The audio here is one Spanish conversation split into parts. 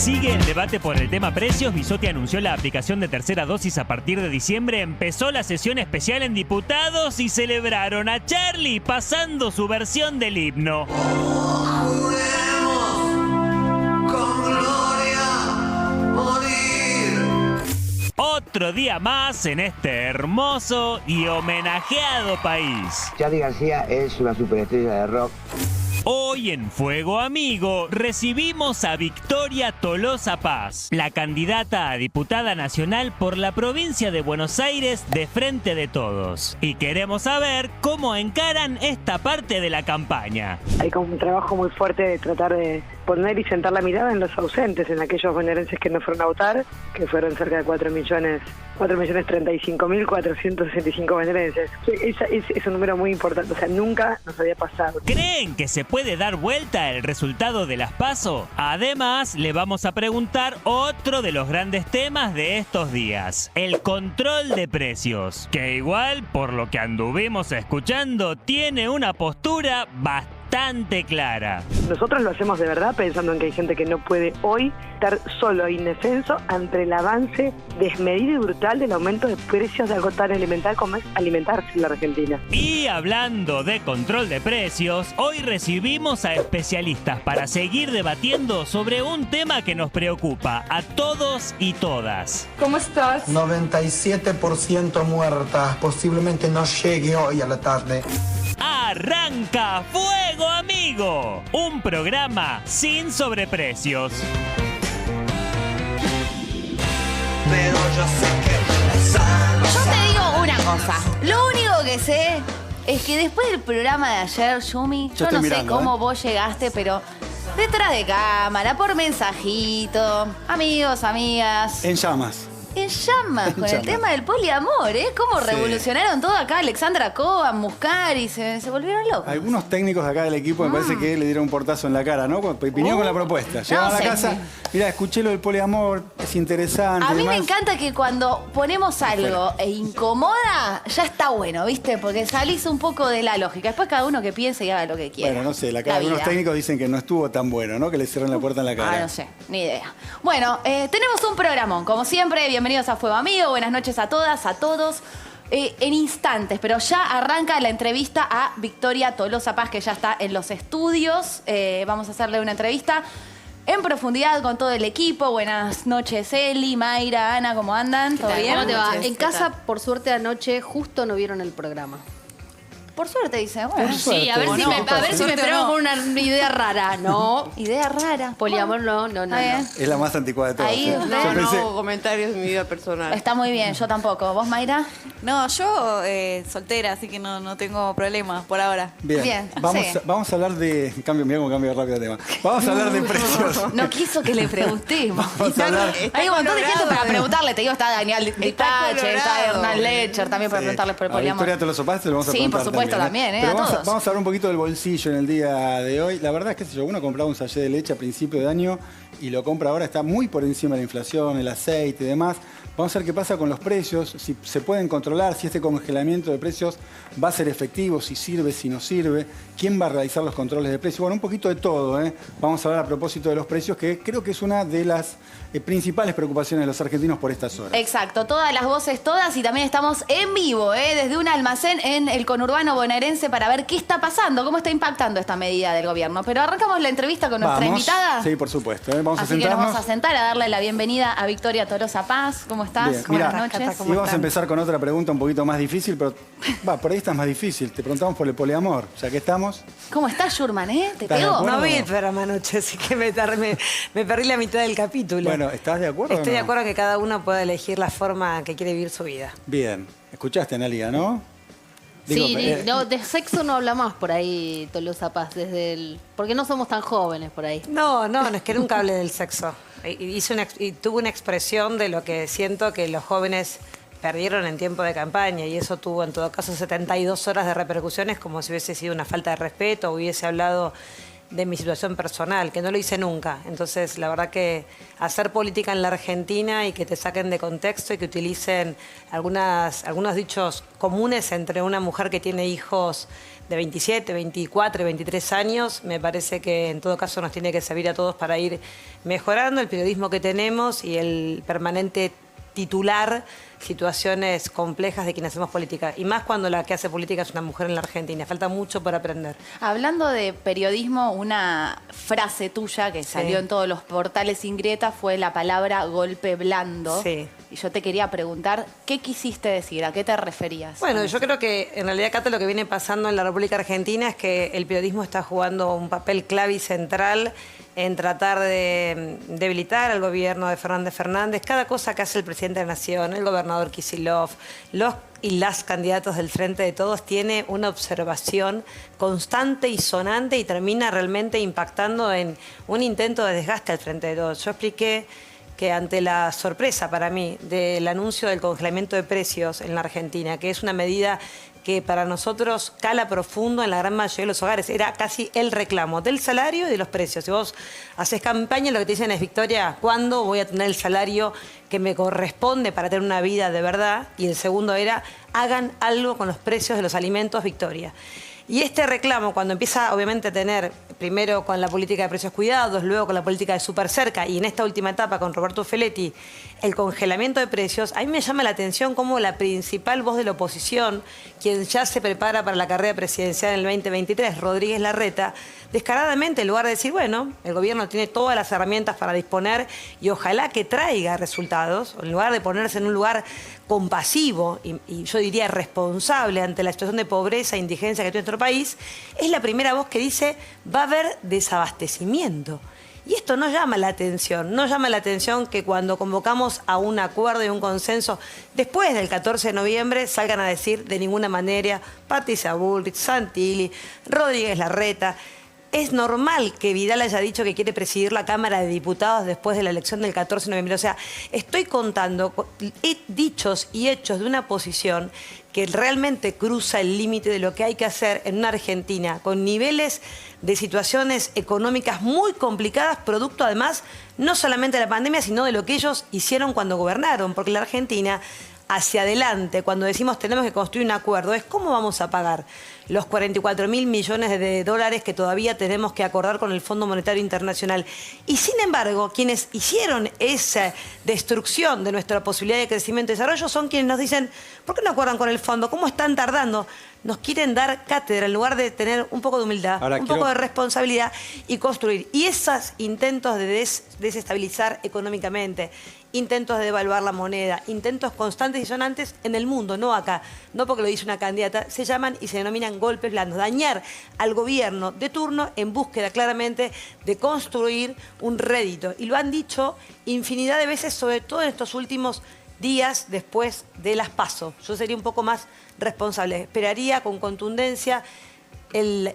Sigue el debate por el tema precios. Bisotti anunció la aplicación de tercera dosis a partir de diciembre. Empezó la sesión especial en diputados y celebraron a Charlie pasando su versión del himno. Otro día más en este hermoso y homenajeado país. Charly García es una superestrella de rock. Hoy en Fuego Amigo recibimos a Victoria Tolosa Paz, la candidata a diputada nacional por la provincia de Buenos Aires de Frente de Todos. Y queremos saber cómo encaran esta parte de la campaña. Hay como un trabajo muy fuerte de tratar de poner y sentar la mirada en los ausentes, en aquellos bonaerenses que no fueron a votar, que fueron cerca de 4.035.465 bonaerenses. Es un número muy importante, o sea, nunca nos había pasado. ¿Creen que se puede dar vuelta el resultado de las PASO? Además, le vamos a preguntar otro de los grandes temas de estos días, el control de precios, que igual, por lo que anduvimos escuchando, tiene una postura bastante clara. Nosotros lo hacemos de verdad pensando en que hay gente que no puede hoy estar solo e indefenso ante el avance desmedido y brutal del aumento de precios de algo tan elemental como es alimentarse en la Argentina. Y hablando de control de precios, hoy recibimos a especialistas para seguir debatiendo sobre un tema que nos preocupa a todos y todas. ¿Cómo estás? 97% muerta, posiblemente no llegue hoy a la tarde. Arranca Fuego Amigo, un programa sin sobreprecios. Pero yo sé que Yo te digo una cosa. Lo único que sé es que después del programa de ayer, Yumi, yo no sé cómo vos llegaste, pero detrás de cámara, por mensajito, amigos, amigas. En llamas. En llamas, con el tema del poliamor, ¿eh? Cómo revolucionaron todo acá. Alexandra Coban, Muscari, se volvieron locos. Algunos técnicos de acá del equipo me parece que le dieron un portazo en la cara, ¿no? Vinieron con la propuesta. Llegaron a la casa, mira, escuché lo del poliamor, es interesante. A mí me encanta que cuando ponemos algo e incomoda, ya está bueno, ¿viste? Porque salís un poco de la lógica. Después cada uno que piense y haga lo que quiera. Bueno, no sé, algunos técnicos dicen que no estuvo tan bueno, ¿no? Que le cierran la puerta en la cara. No sé, ni idea. Bueno, tenemos un programón, como siempre. Bienvenidos a Fuego Amigo. Buenas noches a todas, a todos. En instantes, pero ya arranca la entrevista a Victoria Tolosa Paz, que ya está en los estudios. Vamos a hacerle una entrevista en profundidad con todo el equipo. Buenas noches, Eli, Mayra, Ana, ¿cómo andan? ¿Todo bien? ¿Cómo te va? En casa, por suerte, anoche justo no vieron el programa. Por suerte, dice. Bueno, sí, a ver si me prueban con una idea rara. No. Idea rara. Poliamor no. Es la más anticuada de todas. Ahí, ¿eh? No hago comentarios de mi vida personal. Está muy bien, yo tampoco. ¿Vos, Mayra? No, yo soltera, así que no tengo problemas por ahora. Bien, vamos a hablar de... Mira cómo cambio rápido de tema. Vamos a hablar de precios. No quiso que le preguntemos. Hay un montón de gente para preguntarle. Te digo, está Daniel Dipache, está Hernán Lecher también para preguntarles por el poliamor. Victoria Tolosa Paz, te lo vamos a preguntar. Sí, por supuesto también, Pero a todos. Vamos a hablar un poquito del bolsillo en el día de hoy. La verdad es que uno compraba un sachet de leche a principio de año y lo compra ahora, está muy por encima de la inflación, el aceite y demás. Vamos a ver qué pasa con los precios, si se pueden controlar, si este congelamiento de precios va a ser efectivo, si sirve, si no sirve, quién va a realizar los controles de precios. Bueno, un poquito de todo, ¿eh? Vamos a hablar a propósito de los precios, que creo que es una de las principales preocupaciones de los argentinos por estas horas. Exacto, todas las voces, todas, y también estamos en vivo, desde un almacén en el conurbano bonaerense para ver qué está pasando, cómo está impactando esta medida del gobierno. Pero arrancamos la entrevista con nuestra invitada. Sí, por supuesto. Vamos a sentarnos. Así que nos vamos a sentar a darle la bienvenida a Victoria Tolosa Paz. ¿Cómo estás? Bien, Buenas noches. Y vamos a empezar con otra pregunta un poquito más difícil, pero por ahí está más difícil. Te preguntamos por el poliamor, ya que estamos. ¿Cómo estás, Yurman? ¿Te ¿Estás de pegó? acuerdo? No vi el programa anoche, así que me perdí la mitad del capítulo. Bueno, ¿estás de acuerdo? Estoy de acuerdo que cada uno pueda elegir la forma que quiere vivir su vida. Bien. Escuchaste, Analia, ¿no? No, de sexo no habla más por ahí Tolosa Paz, porque no somos tan jóvenes por ahí. No, es que nunca hablé del sexo. Y tuve una expresión de lo que siento que los jóvenes perdieron en tiempo de campaña, y eso tuvo en todo caso 72 horas de repercusiones, como si hubiese sido una falta de respeto, o hubiese hablado de mi situación personal, que no lo hice nunca. Entonces, la verdad que hacer política en la Argentina y que te saquen de contexto y que utilicen algunos dichos comunes entre una mujer que tiene hijos de 27, 24, 23 años, me parece que en todo caso nos tiene que servir a todos para ir mejorando el periodismo que tenemos y el permanente titular situaciones complejas de quienes hacemos política. Y más cuando la que hace política es una mujer en la Argentina. Falta mucho por aprender. Hablando de periodismo, una frase tuya que salió en todos los portales, Ingrieta, fue la palabra golpe blando. Sí. Y yo te quería preguntar, ¿qué quisiste decir? ¿A qué te referías? Bueno, yo creo que en realidad, Cata, lo que viene pasando en la República Argentina es que el periodismo está jugando un papel clave y central en tratar de debilitar al gobierno de Fernández Fernández. Cada cosa que hace el presidente de la Nación, el gobernador Kicillof, los y las candidatos del Frente de Todos, tiene una observación constante y sonante y termina realmente impactando en un intento de desgaste al Frente de Todos. Yo expliqué que ante la sorpresa para mí del anuncio del congelamiento de precios en la Argentina, que es una medida que para nosotros cala profundo en la gran mayoría de los hogares, era casi el reclamo del salario y de los precios. Si vos haces campaña, lo que te dicen es, Victoria, ¿cuándo voy a tener el salario que me corresponde para tener una vida de verdad? Y el segundo era, hagan algo con los precios de los alimentos, Victoria. Y este reclamo, cuando empieza obviamente a tener, primero con la política de precios cuidados, luego con la política de súper cerca y en esta última etapa con Roberto Feletti, el congelamiento de precios, a mí me llama la atención cómo la principal voz de la oposición, quien ya se prepara para la carrera presidencial en el 2023, Rodríguez Larreta, descaradamente, en lugar de decir, bueno, el gobierno tiene todas las herramientas para disponer y ojalá que traiga resultados, en lugar de ponerse en un lugar compasivo y yo diría responsable ante la situación de pobreza e indigencia que tiene nuestro país, es la primera voz que dice, va a haber desabastecimiento. Y esto no llama la atención, no llama la atención que cuando convocamos a un acuerdo y un consenso, después del 14 de noviembre salgan a decir de ninguna manera, Patricia Bullrich, Santilli, Rodríguez Larreta. Es normal que Vidal haya dicho que quiere presidir la Cámara de Diputados después de la elección del 14 de noviembre. O sea, estoy contando dichos y hechos de una posición que realmente cruza el límite de lo que hay que hacer en una Argentina con niveles de situaciones económicas muy complicadas, producto además no solamente de la pandemia, sino de lo que ellos hicieron cuando gobernaron, porque la Argentina hacia adelante, cuando decimos tenemos que construir un acuerdo, es cómo vamos a pagar los 44.000 millones de dólares que todavía tenemos que acordar con el Fondo Monetario Internacional. Y sin embargo, quienes hicieron esa destrucción de nuestra posibilidad de crecimiento y desarrollo son quienes nos dicen, ¿por qué no acuerdan con el fondo? ¿Cómo están tardando? Nos quieren dar cátedra en lugar de tener un poco de humildad, poco de responsabilidad y construir. Y esos intentos de desestabilizar económicamente, intentos de devaluar la moneda, intentos constantes y sonantes en el mundo, no acá, no porque lo dice una candidata, se llaman y se denominan golpes blandos. Dañar al gobierno de turno en búsqueda claramente de construir un rédito. Y lo han dicho infinidad de veces, sobre todo en estos últimos días después de las PASO. Yo sería un poco más responsable. Esperaría con contundencia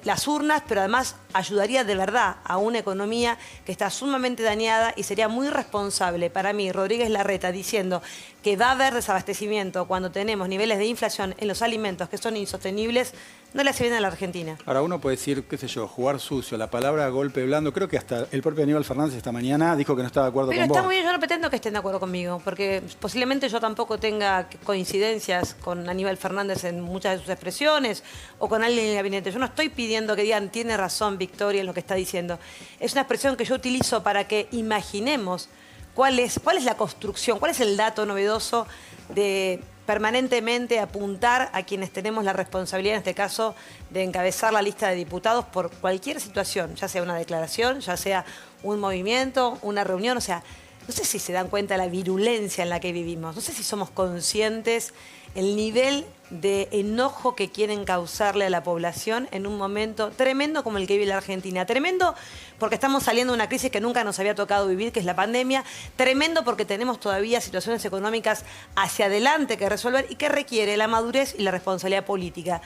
las urnas, pero además ayudaría de verdad a una economía que está sumamente dañada y sería muy responsable para mí, Rodríguez Larreta, diciendo que va a haber desabastecimiento cuando tenemos niveles de inflación en los alimentos que son insostenibles, no le hace bien a la Argentina. Ahora uno puede decir, qué sé yo, jugar sucio, la palabra golpe blando, creo que hasta el propio Aníbal Fernández esta mañana dijo que no estaba de acuerdo con vos. Pero está muy bien, yo no pretendo que estén de acuerdo conmigo, porque posiblemente yo tampoco tenga coincidencias con Aníbal Fernández en muchas de sus expresiones o con alguien en el gabinete. Yo no estoy pidiendo que digan, tiene razón Victoria en lo que está diciendo. Es una expresión que yo utilizo para que imaginemos cuál es la construcción, cuál es el dato novedoso de permanentemente apuntar a quienes tenemos la responsabilidad, en este caso, de encabezar la lista de diputados por cualquier situación, ya sea una declaración, ya sea un movimiento, una reunión, o sea, no sé si se dan cuenta de la virulencia en la que vivimos, no sé si somos conscientes el nivel de enojo que quieren causarle a la población en un momento tremendo como el que vive la Argentina. Tremendo porque estamos saliendo de una crisis que nunca nos había tocado vivir, que es la pandemia. Tremendo porque tenemos todavía situaciones económicas hacia adelante que resolver y que requiere la madurez y la responsabilidad política.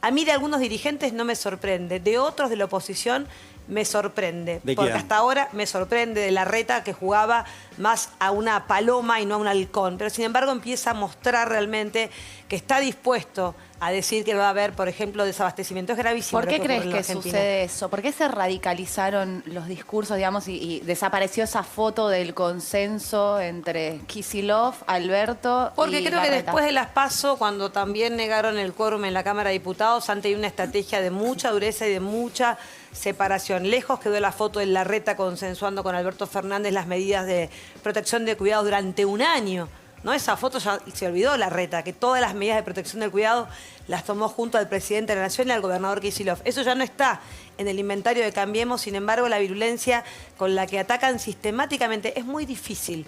A mí de algunos dirigentes no me sorprende, de otros de la oposición me sorprende. Porque hasta ahora me sorprende de Larreta, que jugaba más a una paloma y no a un halcón. Pero sin embargo empieza a mostrar realmente que está dispuesto a decir que va a haber, por ejemplo, desabastecimiento. Es gravísimo. ¿Por qué crees ocurre en que Argentina. sucede eso? ¿Por qué se radicalizaron los discursos, digamos, y desapareció esa foto del consenso entre Kicillof, Alberto Porque y creo que Larreta? después de las PASO, cuando también negaron el quórum en la Cámara de Diputados, han tenido una estrategia de mucha dureza y de mucha separación. Lejos quedó la foto de Larreta consensuando con Alberto Fernández las medidas de protección de cuidados durante un año. ¿No? Esa foto ya se olvidó Larreta, que todas las medidas de protección del cuidado las tomó junto al presidente de la Nación y al gobernador Kicillof. Eso ya no está en el inventario de Cambiemos, sin embargo, la virulencia con la que atacan sistemáticamente es muy difícil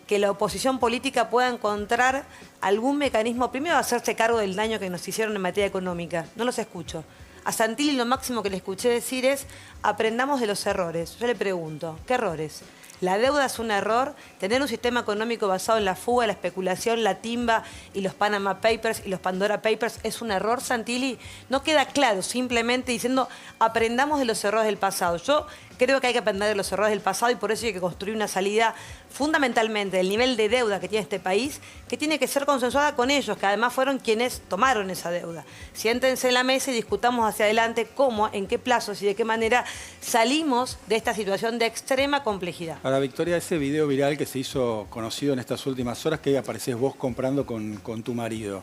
que la oposición política pueda encontrar algún mecanismo, primero de hacerse cargo del daño que nos hicieron en materia económica. No los escucho. A Santilli lo máximo que le escuché decir es, aprendamos de los errores. Yo le pregunto, ¿qué errores? La deuda es un error, tener un sistema económico basado en la fuga, la especulación, la timba y los Panama Papers y los Pandora Papers es un error, Santilli. No queda claro, simplemente diciendo aprendamos de los errores del pasado. Yo creo que hay que aprender de los errores del pasado y por eso hay que construir una salida fundamentalmente del nivel de deuda que tiene este país, que tiene que ser consensuada con ellos, que además fueron quienes tomaron esa deuda. Siéntense en la mesa y discutamos hacia adelante cómo, en qué plazos y de qué manera salimos de esta situación de extrema complejidad. Ahora, Victoria, ese video viral que se hizo conocido en estas últimas horas, que apareces vos comprando con tu marido,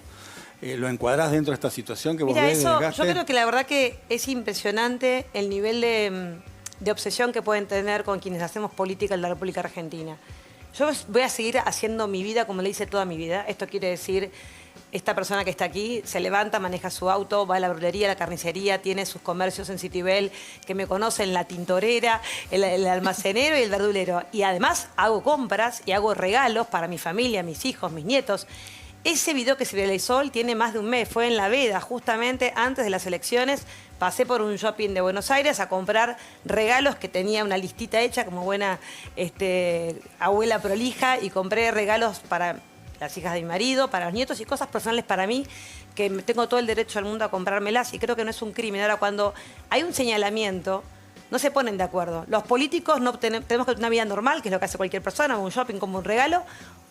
¿lo encuadrás dentro de esta situación que vos Mira, ves de eso, desgaste? yo creo que la verdad que es impresionante el nivel de obsesión que pueden tener con quienes hacemos política en la República Argentina. Yo voy a seguir haciendo mi vida como le hice toda mi vida. Esto quiere decir, esta persona que está aquí se levanta, maneja su auto, va a la verdulería, a la carnicería, tiene sus comercios en Citibel, que me conocen, la tintorera, el almacenero y el verdulero. Y además hago compras y hago regalos para mi familia, mis hijos, mis nietos. Ese video que se realizó tiene más de un mes, fue en La Veda, justamente antes de las elecciones. Pasé por un shopping de Buenos Aires a comprar regalos que tenía una listita hecha como buena abuela prolija y compré regalos para las hijas de mi marido, para los nietos y cosas personales para mí que tengo todo el derecho del mundo a comprármelas y creo que no es un crimen. Ahora, cuando hay un señalamiento, no se ponen de acuerdo. Los políticos no tenemos que tener una vida normal, que es lo que hace cualquier persona, un shopping como un regalo,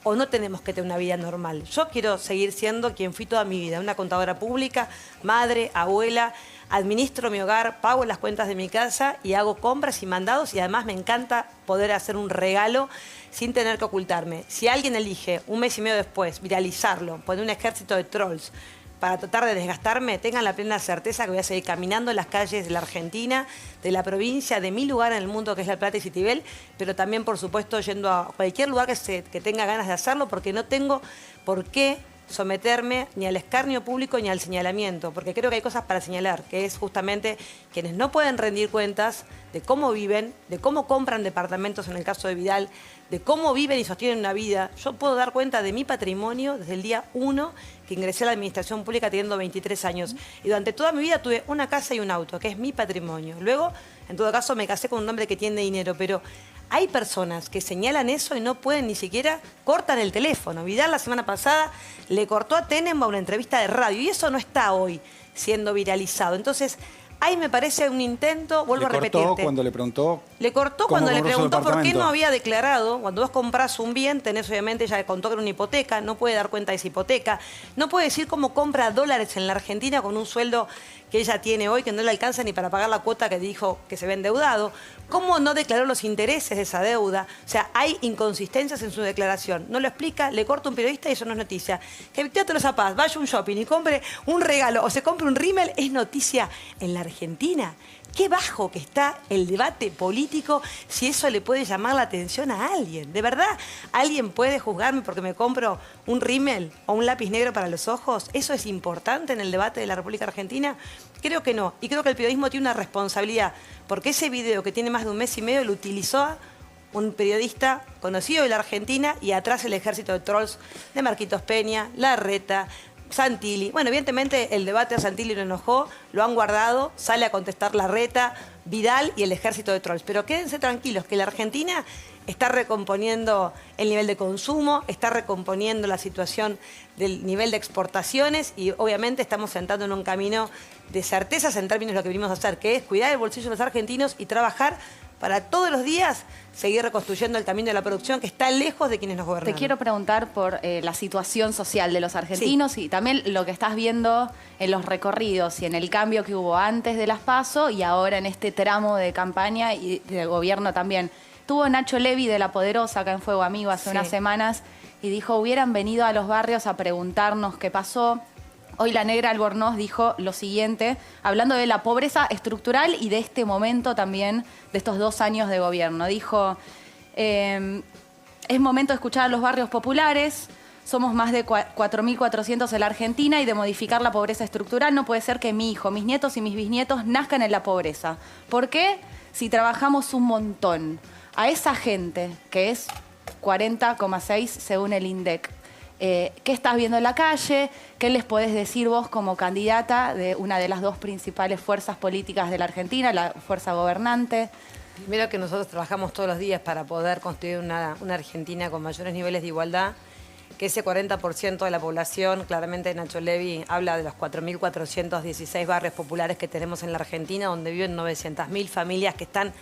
o no tenemos que tener una vida normal. Yo quiero seguir siendo quien fui toda mi vida, una contadora pública, madre, abuela, administro mi hogar, pago las cuentas de mi casa y hago compras y mandados y además me encanta poder hacer un regalo sin tener que ocultarme. Si alguien elige un mes y medio después viralizarlo, poner un ejército de trolls para tratar de desgastarme, tengan la plena certeza que voy a seguir caminando en las calles de la Argentina, de la provincia, de mi lugar en el mundo que es La Plata y Citibel, pero también, por supuesto, yendo a cualquier lugar que tenga ganas de hacerlo, porque no tengo por qué someterme ni al escarnio público ni al señalamiento, porque creo que hay cosas para señalar, que es justamente quienes no pueden rendir cuentas de cómo viven, de cómo compran departamentos en el caso de Vidal, de cómo viven y sostienen una vida. Yo puedo dar cuenta de mi patrimonio desde el día 1 que ingresé a la administración pública teniendo 23 años. Y durante toda mi vida tuve una casa y un auto, que es mi patrimonio. Luego, en todo caso, me casé con un hombre que tiene dinero, pero hay personas que señalan eso y no pueden ni siquiera, cortan el teléfono. Vidal la semana pasada le cortó a Tenenbaum una entrevista de radio y eso no está hoy siendo viralizado. Entonces, ahí me parece un intento, vuelvo a repetirte. ¿Le cortó cuando le preguntó? Le cortó cuando le preguntó por qué no había declarado. Cuando vos compras un bien, tenés obviamente, ella le contó que era una hipoteca, no puede dar cuenta de esa hipoteca, no puede decir cómo compra dólares en la Argentina con un sueldo que ella tiene hoy, que no le alcanza ni para pagar la cuota que dijo que se ve endeudado. ¿Cómo no declaró los intereses de esa deuda? O sea, hay inconsistencias en su declaración. No lo explica, le corta un periodista y eso no es noticia. Que Victoria Tolosa Paz vaya a un shopping y compre un regalo o se compre un rímel es noticia en la Argentina. Qué bajo que está el debate político si eso le puede llamar la atención a alguien. ¿De verdad alguien puede juzgarme porque me compro un rímel o un lápiz negro para los ojos? ¿Eso es importante en el debate de la República Argentina? Creo que no. Y creo que el periodismo tiene una responsabilidad, porque ese video que tiene más de un mes y medio lo utilizó un periodista conocido de la Argentina y atrás el ejército de trolls de Marquitos Peña, Larreta, Santilli. Bueno, evidentemente el debate a Santilli lo enojó, lo han guardado, sale a contestar Larreta, Vidal y el ejército de trolls. Pero quédense tranquilos, que la Argentina está recomponiendo el nivel de consumo, está recomponiendo la situación del nivel de exportaciones y obviamente estamos sentando en un camino de certezas en términos de lo que venimos a hacer, que es cuidar el bolsillo de los argentinos y trabajar para todos los días seguir reconstruyendo el camino de la producción que está lejos de quienes nos gobiernan. Te quiero preguntar por la situación social de los argentinos y también lo que estás viendo en los recorridos y en el cambio que hubo antes de las PASO y ahora en este tramo de campaña y de gobierno también. Tuvo Nacho Levi de La Poderosa acá en Fuego Amigo hace unas semanas y dijo, hubieran venido a los barrios a preguntarnos qué pasó. Hoy la Negra Albornoz dijo lo siguiente, hablando de la pobreza estructural y de este momento también, de estos 2 años de gobierno. Dijo, es momento de escuchar a los barrios populares, somos más de 4.400 en la Argentina y de modificar la pobreza estructural. No puede ser que mi hijo, mis nietos y mis bisnietos nazcan en la pobreza. ¿Por qué? Si trabajamos un montón. A esa gente, que es 40,6 según el INDEC, ¿qué estás viendo en la calle? ¿Qué les podés decir vos como candidata de una de las 2 principales fuerzas políticas de la Argentina, la fuerza gobernante? Primero que nosotros trabajamos todos los días para poder construir una Argentina con mayores niveles de igualdad, que ese 40% de la población, claramente Nacho Levi habla de los 4.416 barrios populares que tenemos en la Argentina, donde viven 900.000 familias que están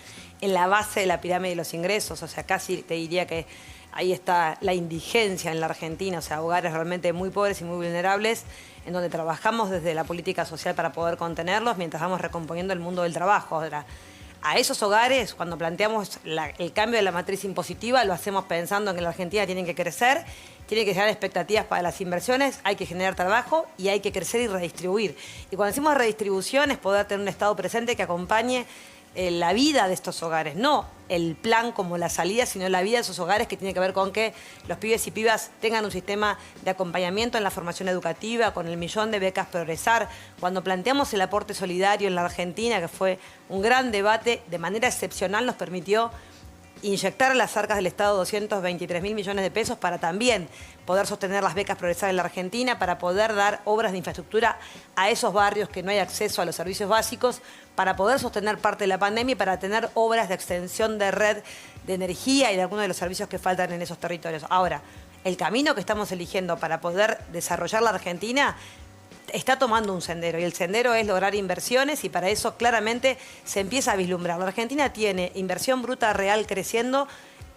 en la base de la pirámide de los ingresos, o sea, casi te diría que ahí está la indigencia en la Argentina, o sea, hogares realmente muy pobres y muy vulnerables, en donde trabajamos desde la política social para poder contenerlos mientras vamos recomponiendo el mundo del trabajo. Ahora, a esos hogares, cuando planteamos el cambio de la matriz impositiva, lo hacemos pensando en que la Argentina tiene que crecer, tiene que generar expectativas para las inversiones, hay que generar trabajo y hay que crecer y redistribuir. Y cuando decimos redistribución es poder tener un Estado presente que acompañe la vida de estos hogares, no el plan como la salida, sino la vida de esos hogares, que tiene que ver con que los pibes y pibas tengan un sistema de acompañamiento en la formación educativa, con el 1.000.000 de becas Progresar. Cuando planteamos el aporte solidario en la Argentina, que fue un gran debate, de manera excepcional nos permitió inyectar a las arcas del Estado 223.000 millones de pesos para también poder sostener las becas Progresar en la Argentina, para poder dar obras de infraestructura a esos barrios que no hay acceso a los servicios básicos, para poder sostener parte de la pandemia y para tener obras de extensión de red de energía y de algunos de los servicios que faltan en esos territorios. Ahora, el camino que estamos eligiendo para poder desarrollar la Argentina está tomando un sendero, y el sendero es lograr inversiones, y para eso claramente se empieza a vislumbrar. La Argentina tiene inversión bruta real creciendo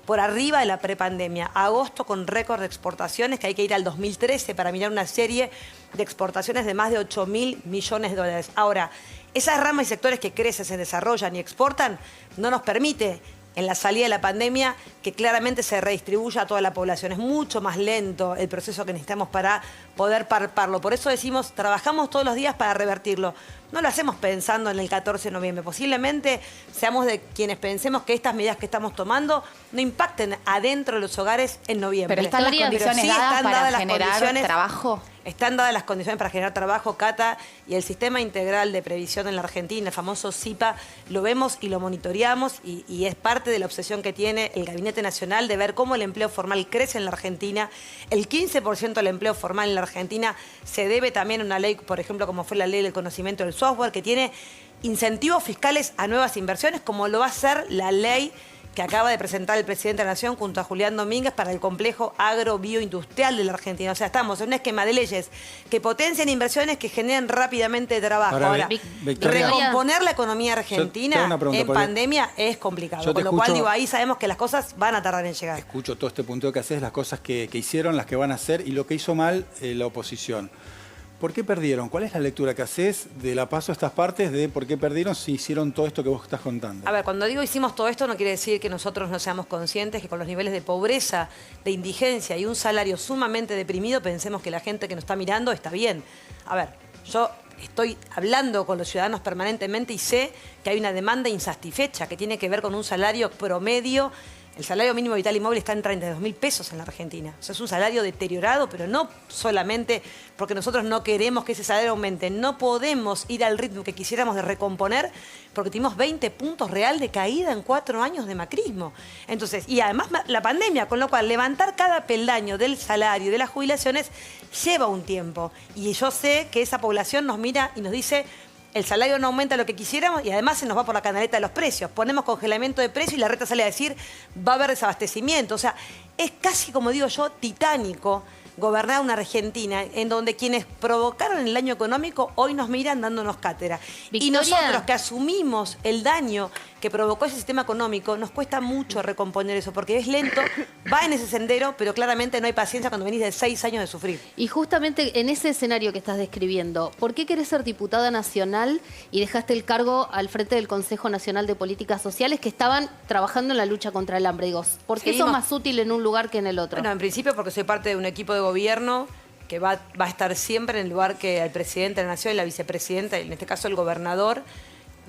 por arriba de la prepandemia. Agosto con récord de exportaciones, que hay que ir al 2013 para mirar una serie de exportaciones de más de 8.000 millones de dólares. Ahora, esas ramas y sectores que crecen, se desarrollan y exportan, no nos permite en la salida de la pandemia que claramente se redistribuya a toda la población. Es mucho más lento el proceso que necesitamos para poder palparlo. Por eso decimos, trabajamos todos los días para revertirlo. No lo hacemos pensando en el 14 de noviembre. Posiblemente seamos de quienes pensemos que estas medidas que estamos tomando no impacten adentro de los hogares en noviembre. Pero están las condiciones dadas para generar trabajo. Están dadas las condiciones para generar trabajo, Cata, y el Sistema Integral de Previsión en la Argentina, el famoso SIPA, lo vemos y lo monitoreamos, y es parte de la obsesión que tiene el Gabinete Nacional de ver cómo el empleo formal crece en la Argentina. El 15% del empleo formal en la Argentina se debe también a una ley, por ejemplo, como fue la ley del conocimiento del software, que tiene incentivos fiscales a nuevas inversiones, como lo va a hacer la ley que acaba de presentar el presidente de la Nación junto a Julián Domínguez para el complejo agro-bioindustrial de la Argentina. O sea, estamos en un esquema de leyes que potencian inversiones, que generen rápidamente trabajo. Ahora, recomponer la economía argentina en pandemia es complicado. Con lo cual, digo, ahí sabemos que las cosas van a tardar en llegar. Escucho todo este punteo que haces, las cosas que hicieron, las que van a hacer y lo que hizo mal la oposición. ¿Por qué perdieron? ¿Cuál es la lectura que haces de la PASO a estas partes de por qué perdieron si hicieron todo esto que vos estás contando? A ver, cuando digo hicimos todo esto no quiere decir que nosotros no seamos conscientes que con los niveles de pobreza, de indigencia y un salario sumamente deprimido pensemos que la gente que nos está mirando está bien. A ver, yo estoy hablando con los ciudadanos permanentemente y sé que hay una demanda insatisfecha que tiene que ver con un salario promedio. El salario mínimo vital y móvil está en 32.000 pesos en la Argentina. O sea, es un salario deteriorado, pero no solamente porque nosotros no queremos que ese salario aumente. No podemos ir al ritmo que quisiéramos de recomponer porque tuvimos 20 puntos real de caída en 4 años de macrismo. Entonces, y además la pandemia, con lo cual levantar cada peldaño del salario y de las jubilaciones lleva un tiempo. Y yo sé que esa población nos mira y nos dice: el salario no aumenta lo que quisiéramos y además se nos va por la canaleta de los precios. Ponemos congelamiento de precios y la reta sale a decir va a haber desabastecimiento. O sea, es casi, como digo yo, titánico gobernar una Argentina en donde quienes provocaron el daño económico hoy nos miran dándonos cátedra. Victoria. Y nosotros que asumimos el daño que provocó ese sistema económico, nos cuesta mucho recomponer eso, porque es lento, va en ese sendero, pero claramente no hay paciencia cuando venís de 6 años de sufrir. Y justamente en ese escenario que estás describiendo, ¿por qué querés ser diputada nacional y dejaste el cargo al frente del Consejo Nacional de Políticas Sociales que estaban trabajando en la lucha contra el hambre? Digo, ¿por qué sos más útil en un lugar que en el otro? Bueno, en principio porque soy parte de un equipo de gobierno que va a estar siempre en el lugar que el presidente de la Nación y la vicepresidenta, en este caso el gobernador,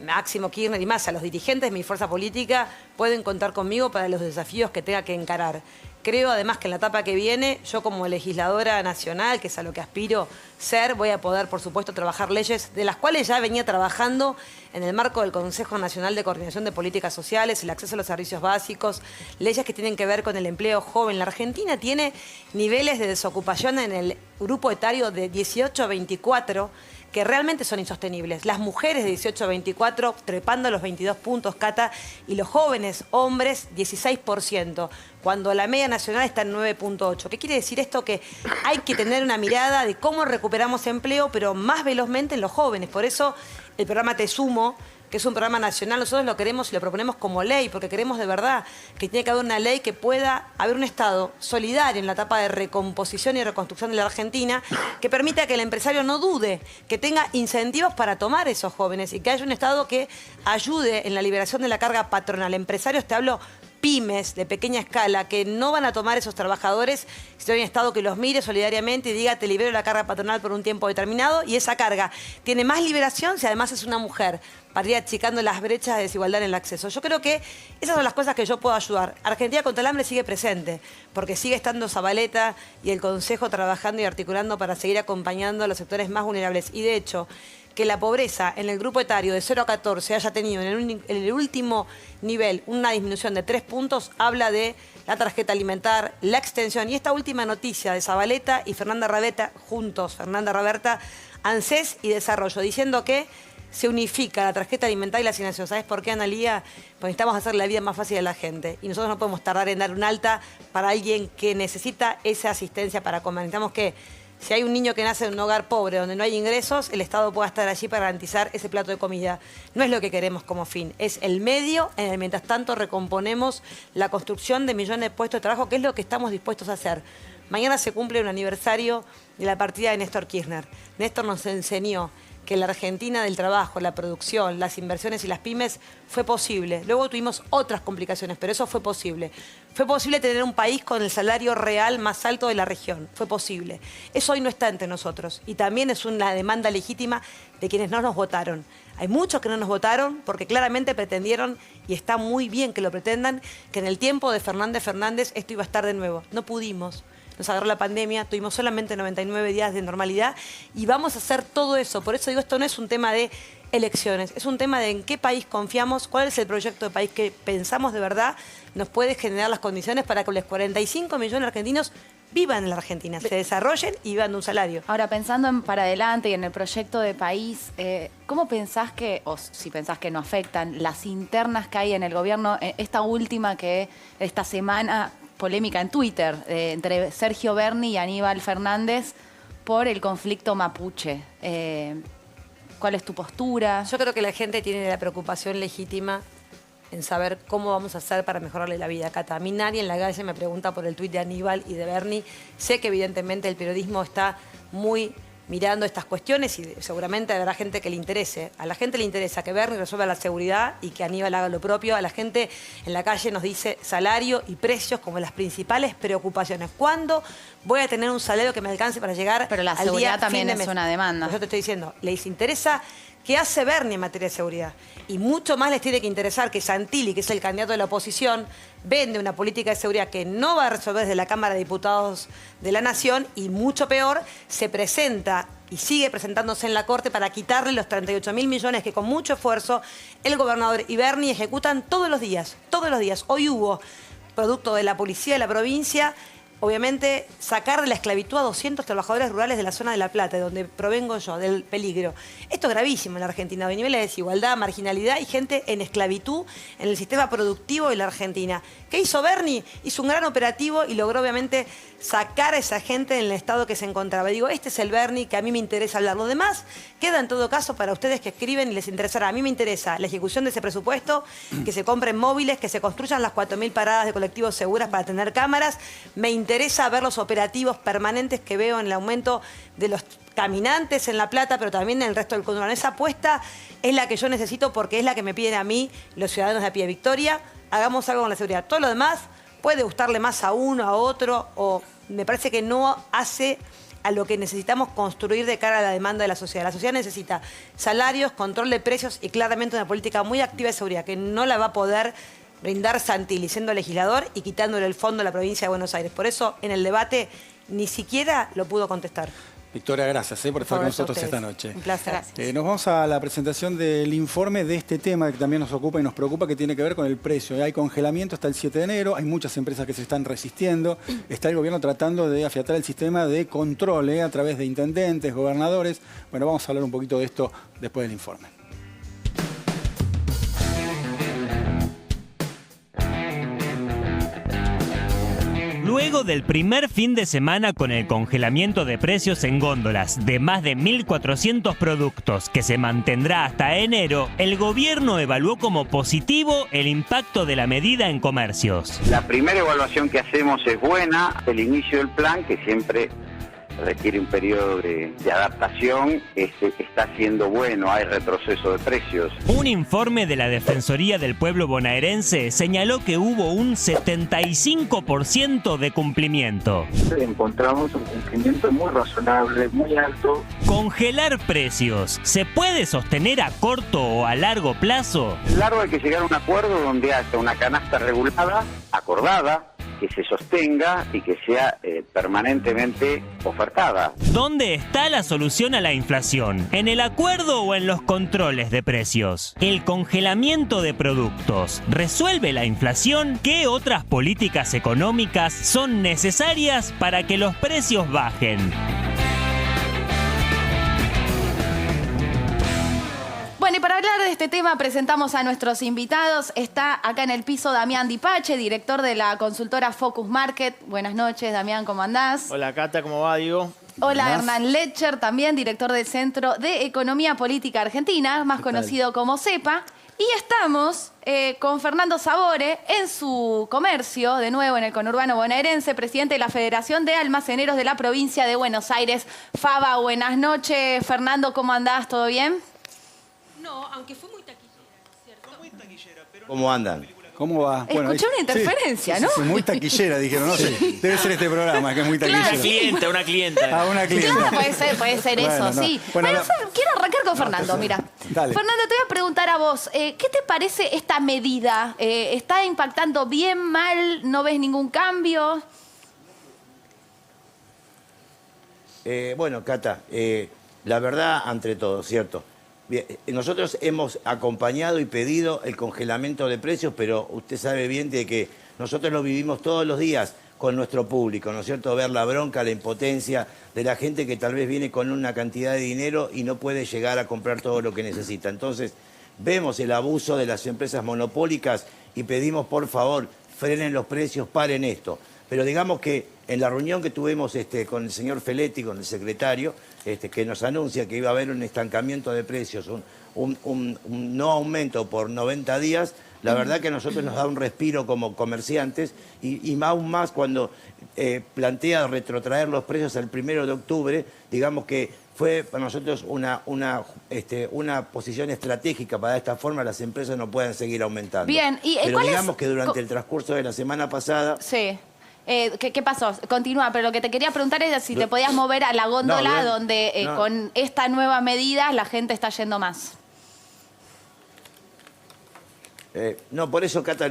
Máximo Kirchner y más, a los dirigentes de mi fuerza política pueden contar conmigo para los desafíos que tenga que encarar. Creo además que en la etapa que viene, yo como legisladora nacional, que es a lo que aspiro ser, voy a poder, por supuesto, trabajar leyes de las cuales ya venía trabajando en el marco del Consejo Nacional de Coordinación de Políticas Sociales, el acceso a los servicios básicos, leyes que tienen que ver con el empleo joven. La Argentina tiene niveles de desocupación en el grupo etario de 18 a 24 que realmente son insostenibles. Las mujeres de 18 a 24 trepando los 22 puntos, Cata, y los jóvenes hombres 16%, cuando la media nacional está en 9.8. ¿Qué quiere decir esto? Que hay que tener una mirada de cómo recuperamos empleo, pero más velozmente en los jóvenes. Por eso el programa Te Sumo, que es un programa nacional, nosotros lo queremos y lo proponemos como ley, porque queremos de verdad que tiene que haber una ley que pueda haber un Estado solidario en la etapa de recomposición y reconstrucción de la Argentina, que permita que el empresario no dude, que tenga incentivos para tomar esos jóvenes y que haya un Estado que ayude en la liberación de la carga patronal. Empresarios, te hablo pymes de pequeña escala que no van a tomar esos trabajadores si hay un Estado que los mire solidariamente y diga te libero la carga patronal por un tiempo determinado y esa carga tiene más liberación si además es una mujer para ir achicando las brechas de desigualdad en el acceso. Yo creo que esas son las cosas que yo puedo ayudar. Argentina contra el hambre sigue presente porque sigue estando Zabaleta y el Consejo trabajando y articulando para seguir acompañando a los sectores más vulnerables y de hecho que la pobreza en el grupo etario de 0 a 14 haya tenido en el último nivel una disminución de 3 puntos, habla de la tarjeta alimentar, la extensión. Y esta última noticia de Zabaleta y Fernanda Raberta, juntos, Fernanda Raberta, ANSES y Desarrollo, diciendo que se unifica la tarjeta alimentar y la asignación. ¿Sabes por qué, Analía? Porque necesitamos hacer la vida más fácil a la gente. Y nosotros no podemos tardar en dar un alta para alguien que necesita esa asistencia para comer. Necesitamos que si hay un niño que nace en un hogar pobre donde no hay ingresos, el Estado pueda estar allí para garantizar ese plato de comida. No es lo que queremos como fin, es el medio en el mientras tanto recomponemos la construcción de millones de puestos de trabajo, que es lo que estamos dispuestos a hacer. Mañana se cumple un aniversario de la partida de Néstor Kirchner. Néstor nos enseñó que la Argentina del trabajo, la producción, las inversiones y las pymes fue posible. Luego tuvimos otras complicaciones, pero eso fue posible. Fue posible tener un país con el salario real más alto de la región. Fue posible. Eso hoy no está entre nosotros. Y también es una demanda legítima de quienes no nos votaron. Hay muchos que no nos votaron porque claramente pretendieron, y está muy bien que lo pretendan, que en el tiempo de Fernández esto iba a estar de nuevo. No pudimos. Nos agarró la pandemia, tuvimos solamente 99 días de normalidad y vamos a hacer todo eso. Por eso digo, esto no es un tema de elecciones, es un tema de en qué país confiamos, cuál es el proyecto de país que pensamos de verdad nos puede generar las condiciones para que los 45 millones de argentinos vivan en la Argentina, se desarrollen y vivan de un salario. Ahora, pensando en para adelante y en el proyecto de país, ¿cómo pensás que, o si pensás que no afectan, las internas que hay en el gobierno, esta última que esta semana polémica en Twitter entre Sergio Berni y Aníbal Fernández por el conflicto mapuche? ¿Cuál es tu postura? Yo creo que la gente tiene la preocupación legítima en saber cómo vamos a hacer para mejorarle la vida. Cata, a mí nadie en la calle me pregunta por el tuit de Aníbal y de Berni. Sé que evidentemente el periodismo está muy mirando estas cuestiones y seguramente habrá gente que le interese. A la gente le interesa que Berni resuelva la seguridad y que Aníbal haga lo propio. A la gente en la calle nos dice salario y precios como las principales preocupaciones. ¿Cuándo voy a tener un salario que me alcance para llegar al día? Pero la seguridad también es una demanda. Pues yo te estoy diciendo, les interesa qué hace Berni en materia de seguridad. Y mucho más les tiene que interesar que Santilli, que es el candidato de la oposición, vende una política de seguridad que no va a resolver desde la Cámara de Diputados de la Nación y mucho peor, se presenta y sigue presentándose en la Corte para quitarle los 38.000 millones que con mucho esfuerzo el gobernador y Berni ejecutan todos los días, todos los días. Hoy hubo, producto de la policía de la provincia, obviamente, sacar de la esclavitud a 200 trabajadores rurales de la zona de La Plata, de donde provengo yo, del peligro. Esto es gravísimo en la Argentina, de niveles de desigualdad, marginalidad y gente en esclavitud en el sistema productivo de la Argentina. ¿Qué hizo Bernie? Hizo un gran operativo y logró, obviamente, sacar a esa gente del estado que se encontraba. Digo, este es el Bernie que a mí me interesa hablar. Lo demás queda, en todo caso, para ustedes que escriben y les interesará. A mí me interesa la ejecución de ese presupuesto, que se compren móviles, que se construyan las 4.000 paradas de colectivos seguras para tener cámaras. Me interesa ver los operativos permanentes que veo en el aumento de los caminantes en La Plata, pero también en el resto del conurbano. Esa apuesta es la que yo necesito porque es la que me piden a mí los ciudadanos de a pie. Victoria, hagamos algo con la seguridad. Todo lo demás puede gustarle más a uno, a otro, o me parece que no hace a lo que necesitamos construir de cara a la demanda de la sociedad. La sociedad necesita salarios, control de precios y claramente una política muy activa de seguridad que no la va a poder brindar Santilli siendo legislador y quitándole el fondo a la provincia de Buenos Aires. Por eso, en el debate, ni siquiera lo pudo contestar. Victoria, gracias por estar con nosotros esta noche. Un placer. Nos vamos a la presentación del informe de este tema que también nos ocupa y nos preocupa, que tiene que ver con el precio. Hay congelamiento hasta el 7 de enero, hay muchas empresas que se están resistiendo, está el gobierno tratando de afiatar el sistema de control a través de intendentes, gobernadores. Bueno, vamos a hablar un poquito de esto después del informe. Luego del primer fin de semana con el congelamiento de precios en góndolas de más de 1.400 productos que se mantendrá hasta enero, el gobierno evaluó como positivo el impacto de la medida en comercios. La primera evaluación que hacemos es buena, el inicio del plan, que siempre requiere un periodo de adaptación, está siendo bueno, hay retroceso de precios. Un informe de la Defensoría del Pueblo bonaerense señaló que hubo un 75% de cumplimiento. Encontramos un cumplimiento muy razonable, muy alto. Congelar precios, ¿se puede sostener a corto o a largo plazo? Largo hay que llegar a un acuerdo donde haya una canasta regulada, acordada, que se sostenga y que sea permanentemente ofertada. ¿Dónde está la solución a la inflación? ¿En el acuerdo o en los controles de precios? ¿El congelamiento de productos resuelve la inflación? ¿Qué otras políticas económicas son necesarias para que los precios bajen? Bueno, y para hablar de este tema presentamos a nuestros invitados. Está acá en el piso Damián Dipache, director de la consultora Focus Market. Buenas noches, Damián, ¿cómo andás? Hola, Cata, ¿cómo va, Diego? Hola, Hernán Lecher, también director del Centro de Economía Política Argentina, más conocido como CEPA. Y estamos con Fernando Sabore en su comercio, de nuevo en el conurbano bonaerense, presidente de la Federación de Almaceneros de la Provincia de Buenos Aires. Faba, buenas noches. Fernando, ¿cómo andás? ¿Todo bien? No, aunque fue muy taquillera, ¿cierto? Fue muy taquillera, pero... ¿Cómo andan? ¿Cómo va? Escuché una interferencia, sí, ¿no? Sí, muy taquillera, dijeron. No sé, debe ser este programa, que es muy taquillera. Claro, Una clienta. Ah, una clienta. Claro, puede ser Bueno, eso, no. sí. Bueno, Pero no. quiero arrancar con Fernando, mira. Dale. Fernando, te voy a preguntar a vos, ¿qué te parece esta medida? ¿Está impactando bien, mal? ¿No ves ningún cambio? Bueno, Cata, la verdad ante todo, ¿cierto? Bien, nosotros hemos acompañado y pedido el congelamiento de precios, pero usted sabe bien de que nosotros lo vivimos todos los días con nuestro público, ¿no es cierto? Ver la bronca, la impotencia de la gente que tal vez viene con una cantidad de dinero y no puede llegar a comprar todo lo que necesita. Entonces, vemos el abuso de las empresas monopólicas y pedimos, por favor, frenen los precios, paren esto. Pero digamos que en la reunión que tuvimos con el señor Feletti, con el secretario, que nos anuncia que iba a haber un estancamiento de precios, un no aumento por 90 días, la verdad que a nosotros nos da un respiro como comerciantes y aún más cuando plantea retrotraer los precios al 1 de octubre, digamos que fue para nosotros una posición estratégica para de esta forma las empresas no puedan seguir aumentando. Bien, ¿y pero cuál digamos es? que durante el transcurso de la semana pasada... Sí. ¿Qué pasó? Continúa, pero lo que te quería preguntar es si te podías mover a la góndola donde con esta nueva medida la gente está yendo más. No, por eso, Cata,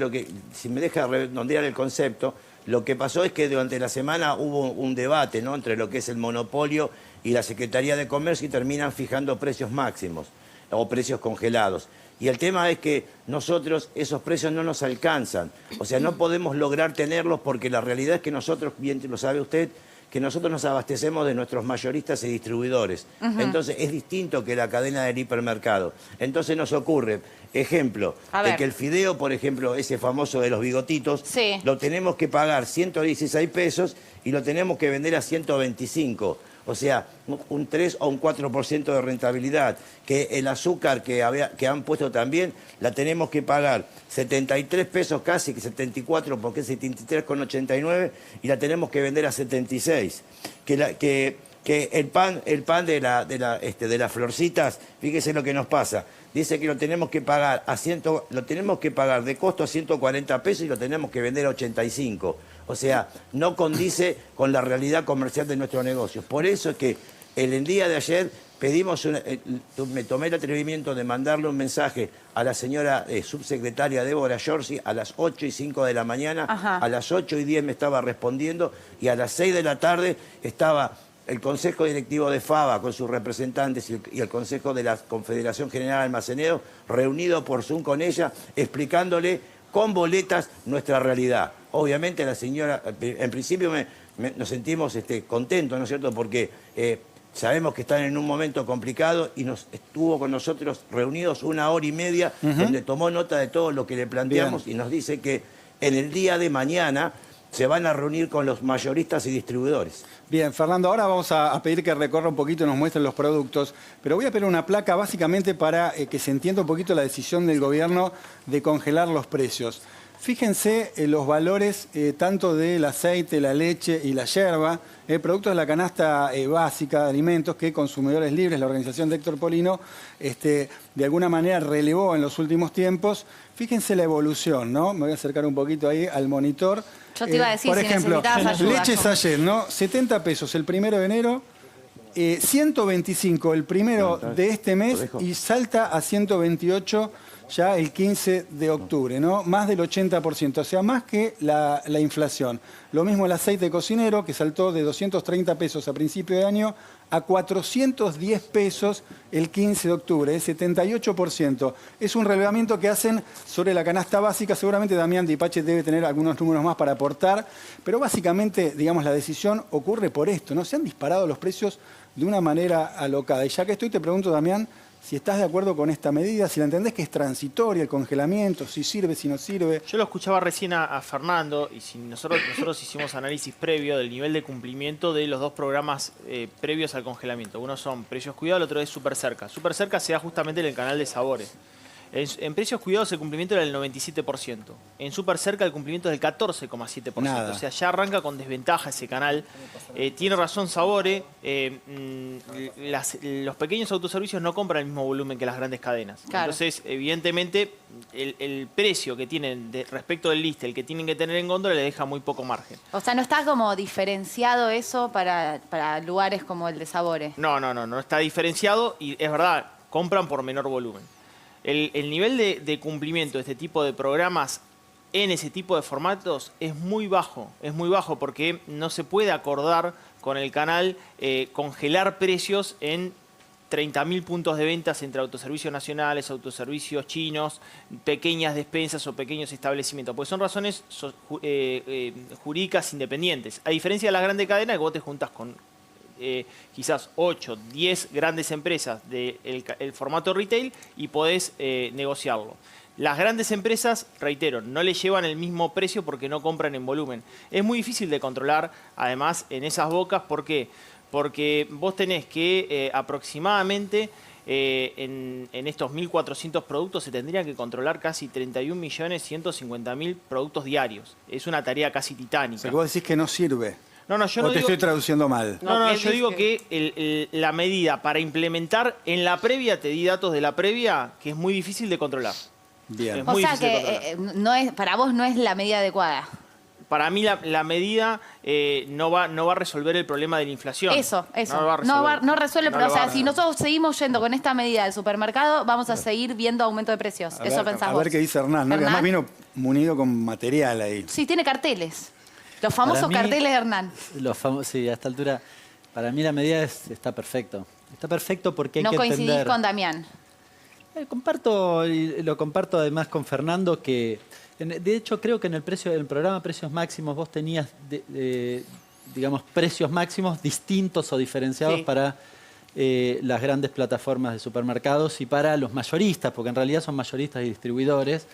si me deja redondear el concepto, lo que pasó es que durante la semana hubo un debate, ¿no?, entre lo que es el monopolio y la Secretaría de Comercio y terminan fijando precios máximos. o precios congelados. Y el tema es que nosotros esos precios no nos alcanzan. O sea, no podemos lograr tenerlos porque la realidad es que nosotros, bien lo sabe usted, que nosotros nos abastecemos de nuestros mayoristas y distribuidores. Entonces es distinto que la cadena del hipermercado. Entonces nos ocurre, ejemplo, de que el fideo, por ejemplo, ese famoso de los bigotitos, lo tenemos que pagar 116 pesos y lo tenemos que vender a 125. O sea, un 3 o un 4% de rentabilidad. Que el azúcar que han puesto también, la tenemos que pagar 73 pesos casi, 74 porque es 73,89 y la tenemos que vender a 76. Que el pan de las florcitas, fíjese lo que nos pasa. Dice que lo tenemos que pagar de costo a 140 pesos y lo tenemos que vender a 85. O sea, no condice con la realidad comercial de nuestros negocios. Por eso es que el día de ayer me tomé el atrevimiento de mandarle un mensaje a la señora subsecretaria Débora Giorgi a las 8:05 de la mañana. A las 8:10 me estaba respondiendo y a las 6 de la tarde estaba el Consejo Directivo de FABA con sus representantes y el Consejo de la Confederación General de Almaceneros reunido por Zoom con ella, explicándole con boletas nuestra realidad. Obviamente la señora, en principio nos sentimos contentos, ¿no es cierto?, porque sabemos que están en un momento complicado y estuvo con nosotros reunidos 1 hora y media, donde tomó nota de todo lo que le planteamos y nos dice que en el día de mañana se van a reunir con los mayoristas y distribuidores. Bien, Fernando, ahora vamos a pedir que recorra un poquito y nos muestren los productos, pero voy a pedir una placa básicamente para que se entienda un poquito la decisión del gobierno de congelar los precios. Fíjense los valores tanto del aceite, la leche y la yerba, productos de la canasta básica de alimentos que Consumidores Libres, la organización de Héctor Polino, de alguna manera relevó en los últimos tiempos. Fíjense la evolución, ¿no? Me voy a acercar un poquito ahí al monitor. Yo te iba a decir, por ejemplo, ayuda, leche Sayet, ¿no? 70 pesos el 1 de enero, 125 el 1 de este mes y salta a 128 ya el 15 de octubre, ¿no? Más del 80%, o sea, más que la inflación. Lo mismo el aceite cocinero, que saltó de 230 pesos a principio de año a 410 pesos el 15 de octubre, es 78%. Es un relevamiento que hacen sobre la canasta básica. Seguramente Damián Dipache debe tener algunos números más para aportar, pero básicamente, digamos, la decisión ocurre por esto, ¿no? Se han disparado los precios de una manera alocada. Y ya que estoy, te pregunto, Damián, si estás de acuerdo con esta medida, si la entendés que es transitoria el congelamiento, si sirve, si no sirve. Yo lo escuchaba recién a Fernando y si nosotros hicimos análisis previo del nivel de cumplimiento de los dos programas previos al congelamiento. Uno son Precios Cuidados, el otro es Super Cerca. Super Cerca se da justamente en el canal de sabores. En Precios Cuidados el cumplimiento era del 97%. En Super Cerca el cumplimiento es del 14,7%. O sea, ya arranca con desventaja ese canal. Tiene razón Sabore. Los pequeños autoservicios no compran el mismo volumen que las grandes cadenas. Claro. Entonces, evidentemente, el precio que tienen respecto del liste, el que tienen que tener en góndola, le deja muy poco margen. O sea, ¿no está como diferenciado eso para lugares como el de Sabore? No está diferenciado y es verdad, compran por menor volumen. El nivel de cumplimiento de este tipo de programas en ese tipo de formatos es muy bajo porque no se puede acordar con el canal congelar precios en 30.000 puntos de ventas entre autoservicios nacionales, autoservicios chinos, pequeñas despensas o pequeños establecimientos, porque son razones jurídicas independientes. A diferencia de las grandes cadenas, que vos te juntas con quizás 8, 10 grandes empresas del formato retail y podés negociarlo. Las grandes empresas, reitero, no le llevan el mismo precio porque no compran en volumen. Es muy difícil de controlar, además, en esas bocas. ¿Por qué? Porque vos tenés que aproximadamente en estos 1.400 productos se tendrían que controlar casi 31.150.000 productos diarios. Es una tarea casi titánica. O sea, que vos decís que no sirve. No, yo no te estoy traduciendo mal. No, yo digo que la medida para implementar en la previa, te di datos de la previa, que es muy difícil de controlar. Bien. O sea que para vos no es la medida adecuada. Para mí la medida no va a resolver el problema de la inflación. Eso. No resuelve el problema. O sea, si nosotros seguimos yendo con esta medida del supermercado, vamos a seguir viendo aumento de precios. Eso pensamos. A ver qué dice Hernán, ¿no? Que además vino munido con material ahí. Sí, tiene carteles. Los famosos carteles de Hernán. Sí, a esta altura, para mí la medida está perfecto. Está perfecto porque hay que entender... No coincidís con Damián. Comparto, y lo comparto además con Fernando, que de hecho creo que en el programa Precios Máximos vos tenías, digamos, precios máximos distintos o diferenciados para las grandes plataformas de supermercados y para los mayoristas, porque en realidad son mayoristas y distribuidores.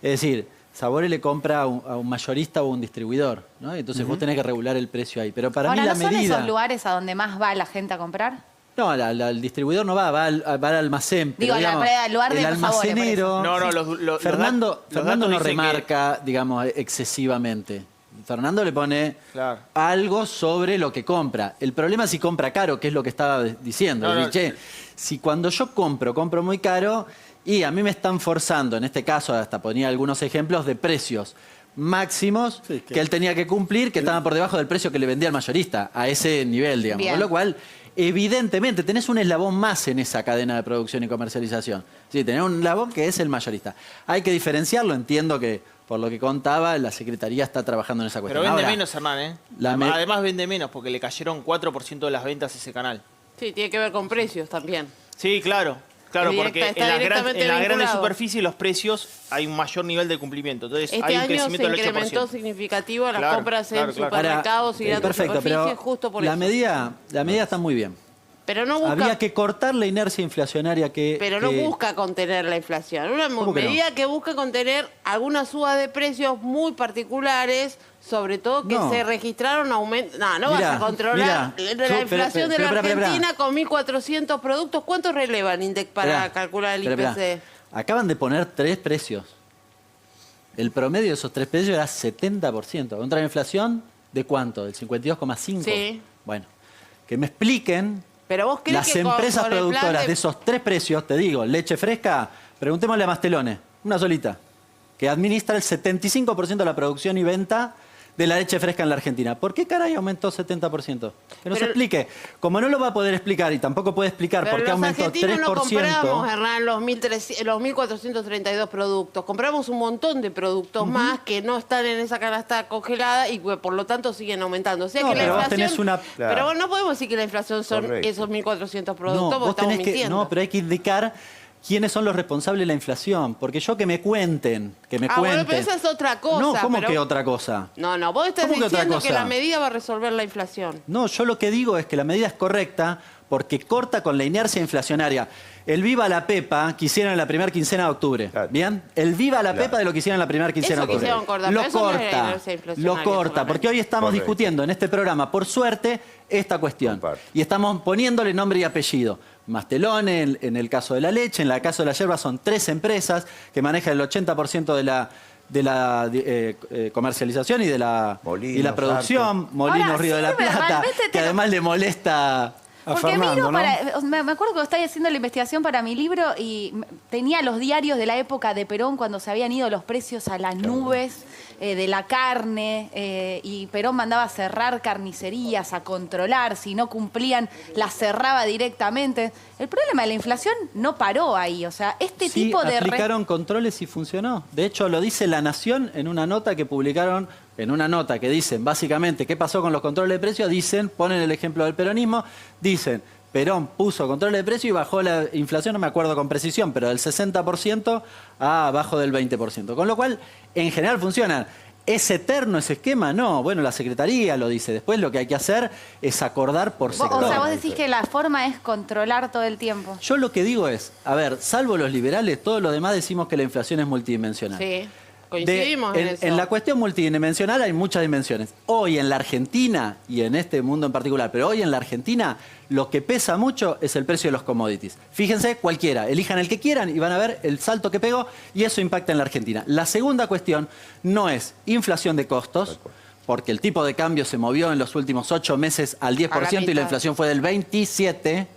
Es decir, Sabore le compra a un mayorista o a un distribuidor, ¿no? Entonces vos tenés que regular el precio ahí. Pero para mí la medida... ¿no son esos lugares a donde más va la gente a comprar? No, el distribuidor no va al almacén. Digo, pero, digamos, al lugar de el almacenero... No, Fernando no remarca, digamos, excesivamente. Fernando le pone algo sobre lo que compra. El problema es si compra caro, que es lo que estaba diciendo. Si cuando yo compro muy caro y a mí me están forzando, en este caso hasta ponía algunos ejemplos de precios máximos que él tenía que cumplir, que estaban por debajo del precio que le vendía al mayorista, a ese nivel, digamos. Bien. Con lo cual, evidentemente, tenés un eslabón más en esa cadena de producción y comercialización. Sí, tenés un eslabón que es el mayorista. Hay que diferenciarlo, entiendo que, por lo que contaba, la Secretaría está trabajando en esa cuestión. Pero vende Ahora, menos, Hernán, ¿eh? Además vende menos, porque le cayeron 4% de las ventas a ese canal. Sí, tiene que ver con precios también. Sí, claro. Claro, porque en la grande superficie los precios hay un mayor nivel de cumplimiento. Entonces este hay un año crecimiento se del 8%. incrementó significativo las compras en supermercados y grandes superficies justo por eso. La medida está muy bien. Pero no busca... Había que cortar la inercia inflacionaria que... Pero no busca contener la inflación. Una medida que busca contener algunas subas de precios muy particulares, sobre todo que se registraron aumentos... No vas a controlar la inflación de la Argentina con 1.400 productos. ¿Cuánto releva el INDEC para calcular el IPC? Acaban de poner 3 precios. El promedio de esos 3 precios era 70%. Contra la inflación, ¿de cuánto? ¿Del 52,5%? Sí. Bueno, que me expliquen... Pero vos crees las que empresas productoras de esos 3 precios, te digo, leche fresca, preguntémosle a Mastelone, una solita, que administra el 75% de la producción y venta de la leche fresca en la Argentina. ¿Por qué caray aumentó 70%? Que nos explique. Como no lo va a poder explicar y tampoco puede explicar por qué aumentó 3%... Pero los argentinos no compramos, Hernán, los 1.432 productos. Compramos un montón de productos más que no están en esa canasta congelada y por lo tanto siguen aumentando. O sea que la inflación... Pero no podemos decir que la inflación son esos 1.400 productos, porque estamos mintiendo. No, pero hay que indicar... ¿Quiénes son los responsables de la inflación? Porque yo que me cuenten. Bueno, pero esa es otra cosa. No, ¿cómo que otra cosa? No, vos estás diciendo que la medida va a resolver la inflación. No, yo lo que digo es que la medida es correcta porque corta con la inercia inflacionaria. El Viva la Pepa que hicieron en la primera quincena de octubre. ¿Bien? El Viva la Pepa de lo que hicieron en la primera quincena de octubre. Lo corta, porque hoy estamos discutiendo en este programa, por suerte, esta cuestión. Y estamos poniéndole nombre y apellido. Mastelone, en el caso de la leche, en el caso de la yerba son 3 empresas que manejan el 80% de la comercialización y de la producción. Molinos Río de la Plata, que además le molesta a Fernando, ¿no? Me acuerdo que estaba haciendo la investigación para mi libro y tenía los diarios de la época de Perón cuando se habían ido los precios a las nubes de la carne y Perón mandaba a cerrar carnicerías, a controlar, si no cumplían las cerraba directamente. El problema de la inflación no paró ahí, o sea, tipo de... aplicaron controles y funcionó. De hecho, lo dice La Nación en una nota que publicaron, en una nota que dicen básicamente qué pasó con los controles de precios, ponen el ejemplo del peronismo, dicen, Perón puso control de precio y bajó la inflación, no me acuerdo con precisión, pero del 60% a abajo del 20%. Con lo cual, en general funciona. ¿Es eterno ese esquema? No. Bueno, la Secretaría lo dice. Después lo que hay que hacer es acordar por sector. O sea, vos decís que la forma es controlar todo el tiempo. Yo lo que digo es, a ver, salvo los liberales, todos los demás decimos que la inflación es multidimensional. Sí. Coincidimos en eso. En la cuestión multidimensional hay muchas dimensiones. Hoy en la Argentina, y en este mundo en particular, pero hoy en la Argentina lo que pesa mucho es el precio de los commodities. Fíjense, cualquiera, elijan el que quieran y van a ver el salto que pegó y eso impacta en la Argentina. La segunda cuestión no es inflación de costos, porque el tipo de cambio se movió en los últimos 8 meses al 10% y la inflación fue del 27%.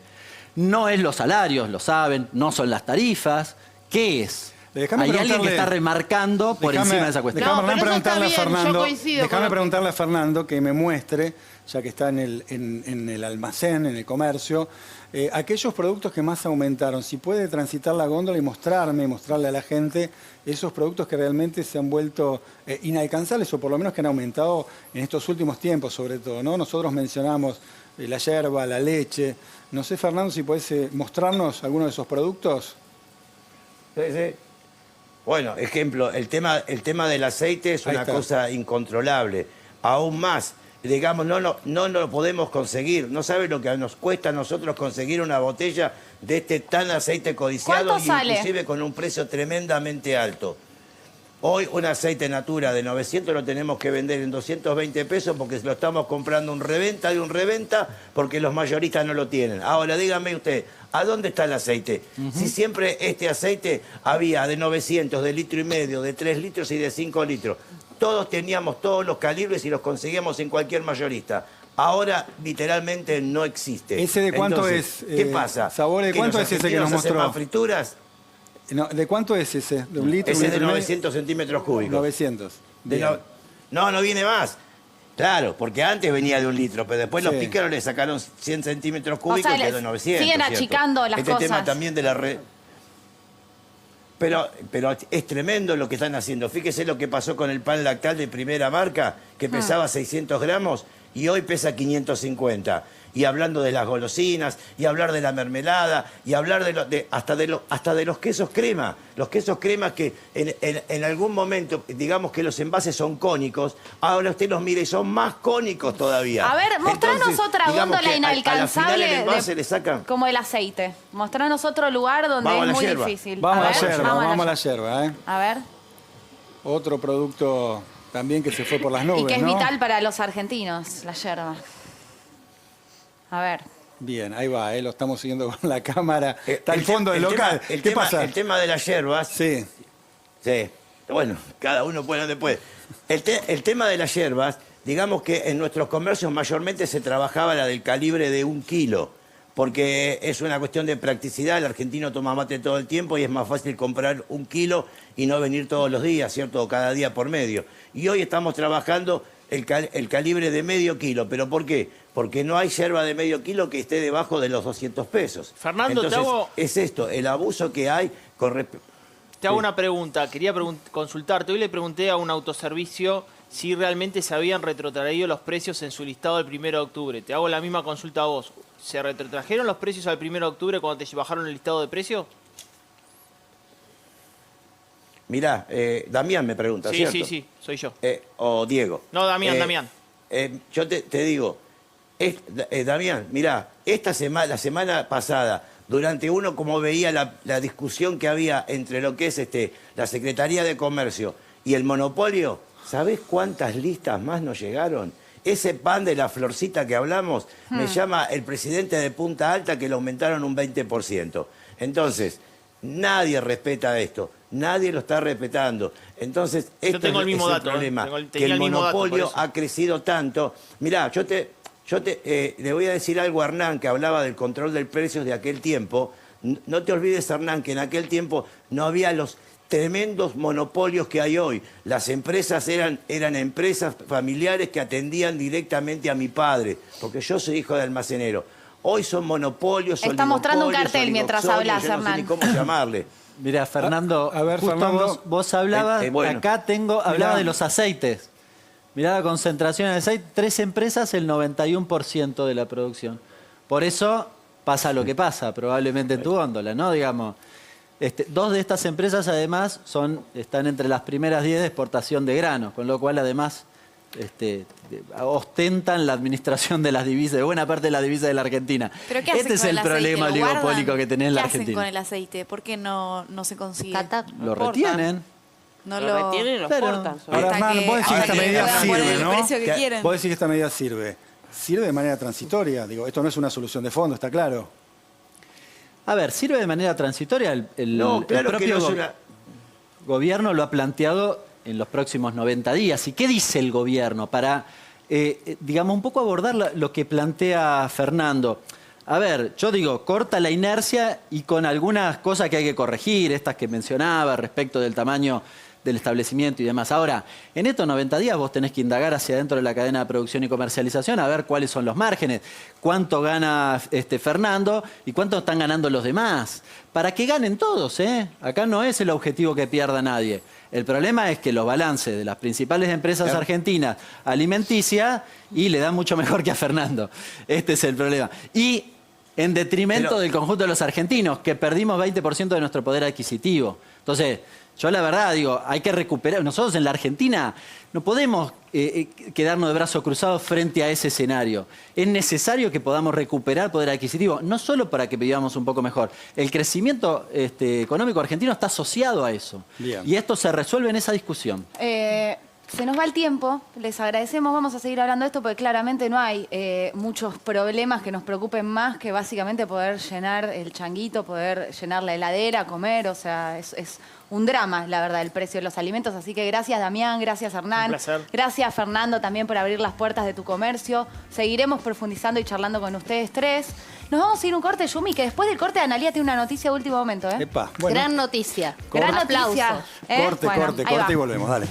No es los salarios, lo saben, no son las tarifas. ¿Qué es? Hay alguien que está remarcando por encima de esa cuestión. Déjame preguntarle a Fernando que me muestre, ya que está en el almacén, en el comercio, aquellos productos que más aumentaron. Si puede transitar la góndola y mostrarle a la gente esos productos que realmente se han vuelto inalcanzables o por lo menos que han aumentado en estos últimos tiempos sobre todo, ¿no? Nosotros mencionamos la yerba, la leche. No sé, Fernando, si puedes mostrarnos alguno de esos productos. Sí, sí. Bueno, ejemplo, el tema del aceite es una cosa incontrolable. Aún más, digamos, no lo podemos conseguir. No sabe lo que nos cuesta a nosotros conseguir una botella de este tan aceite codiciado ¿Cuánto sale? Inclusive con un precio tremendamente alto. Hoy un aceite Natura de 900 lo tenemos que vender en 220 pesos porque lo estamos comprando un reventa de un reventa porque los mayoristas no lo tienen. Ahora, dígame usted, ¿a dónde está el aceite? Si siempre este aceite había de 900, de 1,5 litros, de 3 litros y de 5 litros. Todos teníamos todos los calibres y los conseguíamos en cualquier mayorista. Ahora, literalmente, no existe. ¿Ese de cuánto Entonces, es? ¿Qué pasa? Sabor, ¿de cuánto es ese que nos mostró? ¿Más frituras? No, ¿de cuánto es ese? ¿De 1 litro? Ese es de 900 centímetros cúbicos. 900. No viene más. Claro, porque antes venía de 1 litro, pero después los pícaros le sacaron 100 centímetros cúbicos y quedó de 900. Siguen ¿cierto? achicando las cosas. Tema también de la red. Pero es tremendo lo que están haciendo. Fíjese lo que pasó con el pan lactal de primera marca, que pesaba 600 gramos y hoy pesa 550. Y hablando de las golosinas, y hablar de la mermelada, y hablar hasta de los quesos crema. Los quesos crema que en algún momento, digamos que los envases son cónicos, ahora usted los mira y son más cónicos todavía. A ver, mostranos Entonces, otra digamos góndola que inalcanzable a la final el envase le sacan. como el aceite. Mostranos otro lugar donde Vamos es a la muy yerba. difícil. Vamos a la ver, yerba, vamos a la yerba. A ver. Otro producto también que se fue por las nubes, Y que es ¿no? vital para los argentinos, la yerba. A ver. Bien, ahí va, lo estamos siguiendo con la cámara. Está al fondo del local. ¿Qué pasa? El tema de las hierbas. Sí. Sí. Bueno, cada uno puede donde puede. El tema de las hierbas, digamos que en nuestros comercios mayormente se trabajaba la del calibre de 1 kilo, porque es una cuestión de practicidad. El argentino toma mate todo el tiempo y es más fácil comprar 1 kilo y no venir todos los días, ¿cierto? O cada día por medio. Y hoy estamos trabajando el calibre de medio kilo. ¿Pero por qué? Porque no hay yerba de medio kilo que esté debajo de los 200 pesos. Fernando, entonces, es esto, el abuso que hay con respecto... Te hago una pregunta, quería consultarte. Hoy le pregunté a un autoservicio si realmente se habían retrotraído los precios en su listado del 1 de octubre. Te hago la misma consulta a vos. ¿Se retrotrajeron los precios al 1 de octubre cuando te bajaron el listado de precios? Mirá, Damián me pregunta, ¿cierto? Sí, soy yo. O Diego. No, Damián. Yo te digo, Damián, mirá, la semana pasada, durante uno como veía la discusión que había entre lo que es la Secretaría de Comercio y el monopolio, ¿sabés cuántas listas más nos llegaron? Ese pan de la florcita que hablamos, me llama el presidente de Punta Alta que lo aumentaron un 20%. Entonces, nadie respeta esto. Nadie lo está respetando. Entonces, esto tengo el mismo dato, problema, que el monopolio ha crecido tanto. Mirá, yo le voy a decir algo a Hernán, que hablaba del control del precio de aquel tiempo. No te olvides, Hernán, que en aquel tiempo no había los tremendos monopolios que hay hoy. Las empresas eran empresas familiares que atendían directamente a mi padre, porque yo soy hijo de almacenero. Hoy son monopolios, Está mostrando un cartel mientras hablas, yo no sé ni cómo llamarle. Mirá, Fernando, a ver, justo Fernando. vos hablabas, bueno. acá hablaba de los aceites. Mirá la concentración en aceite, 3 empresas, el 91% de la producción. Por eso pasa lo que pasa, probablemente en tu góndola, ¿no? Digamos, 2 de estas empresas además están entre las primeras 10 de exportación de grano, con lo cual además ostentan la administración de las divisas, de buena parte de las divisas de la Argentina. ¿Pero qué hacen Este es con el aceite? problema ¿Lo oligopólico guardan? que tenés en la ¿Qué hacen Argentina. con el aceite? ¿Por qué no se consigue? Lo retienen. No lo retienen y lo exportan. Ahora, Hernán, vos decís que esta medida sirve, el ¿no? precio que quieren. Vos decís que esta medida sirve. Sirve de manera transitoria. Digo, esto no es una solución de fondo, está claro. A ver, sirve de manera transitoria. El claro que propio no es una... gobierno lo ha planteado en los próximos 90 días. ¿Y qué dice el gobierno? Para, digamos, un poco abordar lo que plantea Fernando. A ver, yo digo, corta la inercia y con algunas cosas que hay que corregir, estas que mencionaba respecto del tamaño del establecimiento y demás. Ahora, en estos 90 días vos tenés que indagar hacia adentro de la cadena de producción y comercialización a ver cuáles son los márgenes, cuánto gana Fernando y cuánto están ganando los demás. Para que ganen todos, ¿eh? Acá no es el objetivo que pierda nadie. El problema es que los balances de las principales empresas argentinas alimenticias y le dan mucho mejor que a Fernando. Este es el problema. Y en detrimento del conjunto de los argentinos, que perdimos 20% de nuestro poder adquisitivo. Entonces, yo la verdad digo, hay que recuperar. Nosotros en la Argentina no podemos quedarnos de brazos cruzados frente a ese escenario. Es necesario que podamos recuperar poder adquisitivo, no solo para que vivamos un poco mejor. El crecimiento económico argentino está asociado a eso. Bien. Y esto se resuelve en esa discusión. Se nos va el tiempo, les agradecemos, vamos a seguir hablando de esto porque claramente no hay muchos problemas que nos preocupen más que básicamente poder llenar el changuito, poder llenar la heladera, comer, o sea, es un drama, la verdad, el precio de los alimentos. Así que gracias, Damián, gracias, Hernán. Un placer. Gracias, Fernando, también por abrir las puertas de tu comercio. Seguiremos profundizando y charlando con ustedes tres. Nos vamos a ir un corte, Yumi, que después del corte Analía tiene una noticia de último momento. Epa, bueno. Gran noticia. Gran noticia. Corte, Bueno, corte ahí va. y volvemos, dale.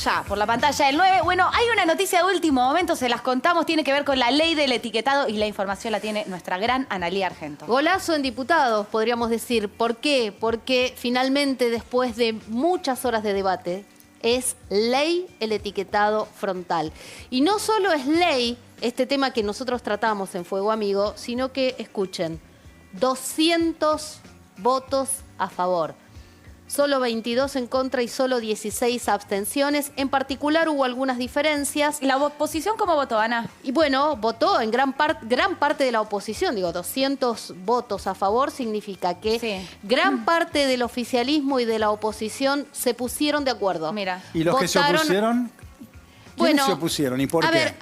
Ya, por la pantalla del 9. Bueno, hay una noticia de último momento, se las contamos, tiene que ver con la ley del etiquetado y la información la tiene nuestra gran Analía Argento. Golazo en diputados, podríamos decir. ¿Por qué? Porque finalmente, después de muchas horas de debate, es ley el etiquetado frontal. Y no solo es ley este tema que nosotros tratamos en Fuego Amigo, sino que, escuchen, 200 votos a favor. Solo 22 en contra y solo 16 abstenciones. En particular hubo algunas diferencias. ¿La oposición cómo votó, Ana? Y bueno, votó en gran parte de la oposición. Digo, 200 votos a favor significa que gran parte del oficialismo y de la oposición se pusieron de acuerdo. Mira. ¿Y los que se opusieron? ¿Quiénes se opusieron y por qué? A ver,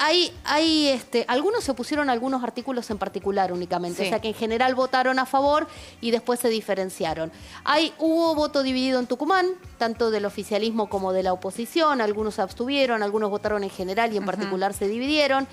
algunos se opusieron a algunos artículos en particular únicamente. Sí. O sea que en general votaron a favor y después se diferenciaron. Hubo voto dividido en Tucumán, tanto del oficialismo como de la oposición. Algunos se abstuvieron, algunos votaron en general y en particular se dividieron.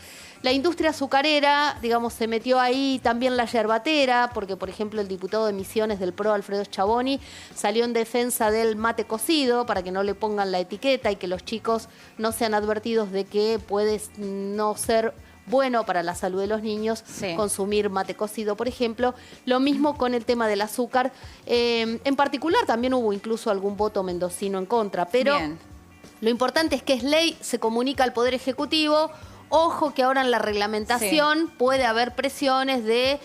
La industria azucarera, digamos, se metió ahí, también la yerbatera, porque, por ejemplo, el diputado de Misiones del PRO, Alfredo Schiavoni, salió en defensa del mate cocido para que no le pongan la etiqueta y que los chicos no sean advertidos de que puede no ser bueno para la salud de los niños consumir mate cocido, por ejemplo. Lo mismo con el tema del azúcar. En particular, también hubo incluso algún voto mendocino en contra, pero lo importante es que es ley, se comunica al Poder Ejecutivo. Ojo que ahora en la reglamentación puede haber presiones de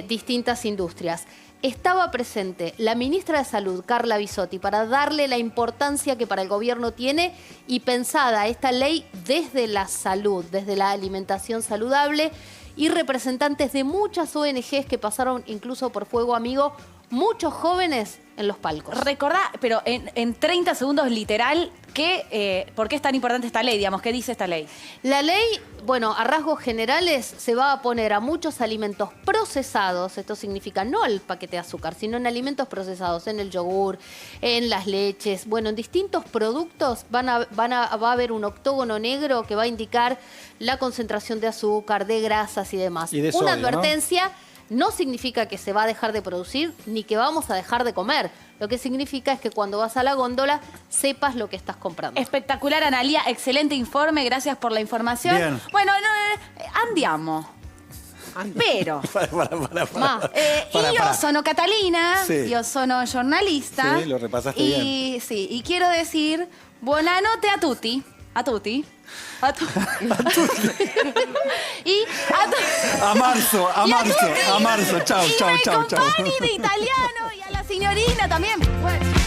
distintas industrias. Estaba presente la ministra de Salud, Carla Bisotti, para darle la importancia que para el gobierno tiene y pensada esta ley desde la salud, desde la alimentación saludable, y representantes de muchas ONGs que pasaron incluso por Fuego Amigo, muchos jóvenes en los palcos. Recordá, pero en 30 segundos literal, ¿por qué es tan importante esta ley? Digamos, ¿qué dice esta ley? La ley, bueno, a rasgos generales se va a poner a muchos alimentos procesados, esto significa no el paquete de azúcar, sino en alimentos procesados, en el yogur, en las leches, bueno, en distintos productos va a haber un octógono negro que va a indicar la concentración de azúcar, de grasas y demás. Y de Una sodio, advertencia. No significa que se va a dejar de producir ni que vamos a dejar de comer. Lo que significa es que cuando vas a la góndola sepas lo que estás comprando. Espectacular, Analía. Excelente informe. Gracias por la información. Bien. Bueno, andiamo. Pero io sono Catalina, io sono giornalista. Sí, lo repasaste bien. Y quiero decir buonanotte a tutti. A tutti. Y a marzo. Chao. Y ai compagni de italiano y a la signorina también. Bueno.